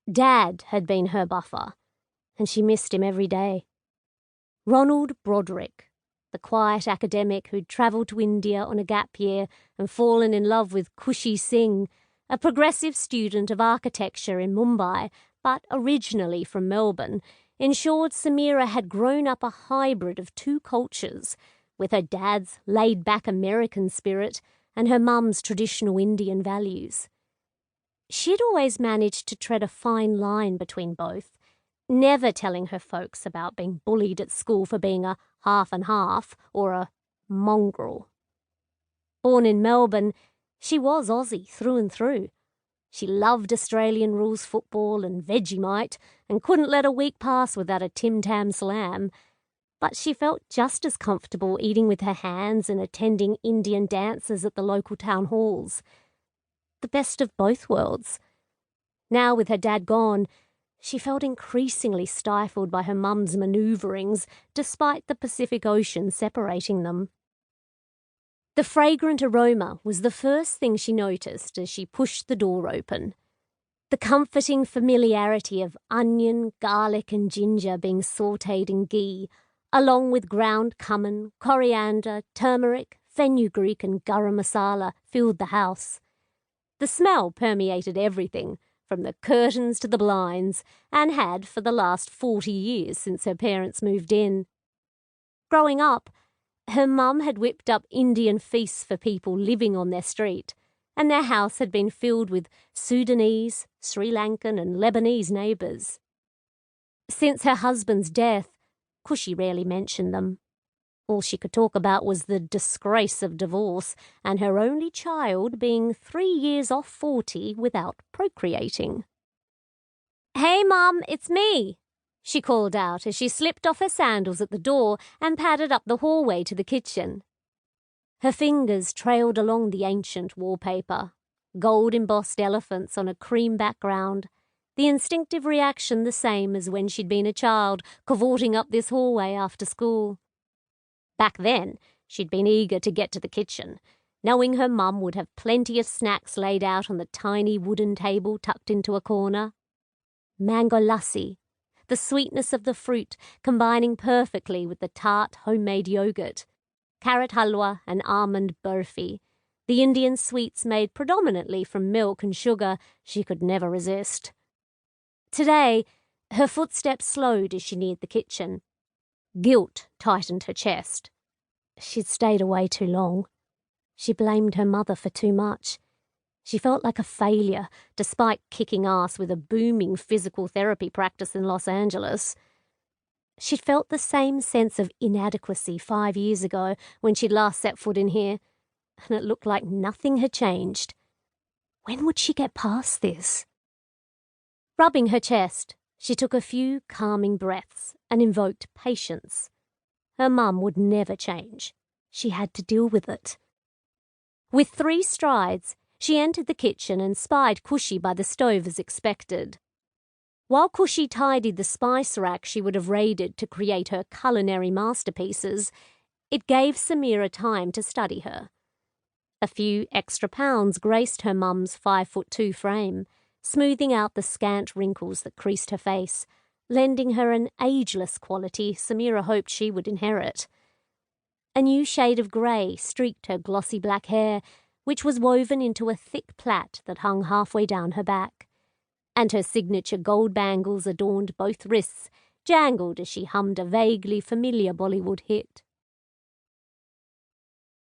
Dad had been her buffer, and she missed him every day. Ronald Broderick, the quiet academic who'd travelled to India on a gap year and fallen in love with Khushi Singh, a progressive student of architecture in Mumbai, but originally from Melbourne, ensured Samira had grown up a hybrid of two cultures, with her dad's laid-back American spirit and her mum's traditional Indian values. She'd always managed to tread a fine line between both, never telling her folks about being bullied at school for being a half and half or a mongrel. Born in Melbourne, she was Aussie through and through. She loved Australian rules football and Vegemite and couldn't let a week pass without a Tim Tam Slam, but she felt just as comfortable eating with her hands and attending Indian dances at the local town halls. The best of both worlds. Now, with her dad gone, she felt increasingly stifled by her mum's manoeuvrings, despite the Pacific Ocean separating them. The fragrant aroma was the first thing she noticed as she pushed the door open. The comforting familiarity of onion, garlic and ginger being sautéed in ghee, along with ground cumin, coriander, turmeric, fenugreek and garam masala, filled the house. The smell permeated everything, from the curtains to the blinds, and had for the last 40 years since her parents moved in. Growing up, her mum had whipped up Indian feasts for people living on their street, and their house had been filled with Sudanese, Sri Lankan and Lebanese neighbours. Since her husband's death, Khushi rarely mentioned them. All she could talk about was the disgrace of divorce and her only child being 3 years off 40 without procreating. "Hey, Mum, it's me," she called out as she slipped off her sandals at the door and padded up the hallway to the kitchen. Her fingers trailed along the ancient wallpaper, gold-embossed elephants on a cream background, the instinctive reaction the same as when she'd been a child cavorting up this hallway after school. Back then, she'd been eager to get to the kitchen, knowing her mum would have plenty of snacks laid out on the tiny wooden table tucked into a corner. Mango lassi, the sweetness of the fruit combining perfectly with the tart homemade yogurt, carrot halwa and almond burfi, the Indian sweets made predominantly from milk and sugar she could never resist. Today, her footsteps slowed as she neared the kitchen. Guilt tightened her chest. She'd stayed away too long. She blamed her mother for too much. She felt like a failure, despite kicking ass with a booming physical therapy practice in Los Angeles. She'd felt the same sense of inadequacy 5 years ago when she'd last set foot in here, and it looked like nothing had changed. When would she get past this? Rubbing her chest, she took a few calming breaths and invoked patience. Her mum would never change. She had to deal with it. With 3 strides, she entered the kitchen and spied Khushi by the stove as expected. While Khushi tidied the spice rack she would have raided to create her culinary masterpieces, it gave Samira time to study her. A few extra pounds graced her mum's 5'2" frame, smoothing out the scant wrinkles that creased her face, lending her an ageless quality Samira hoped she would inherit. A new shade of grey streaked her glossy black hair, which was woven into a thick plait that hung halfway down her back, and her signature gold bangles adorned both wrists, jangled as she hummed a vaguely familiar Bollywood hit.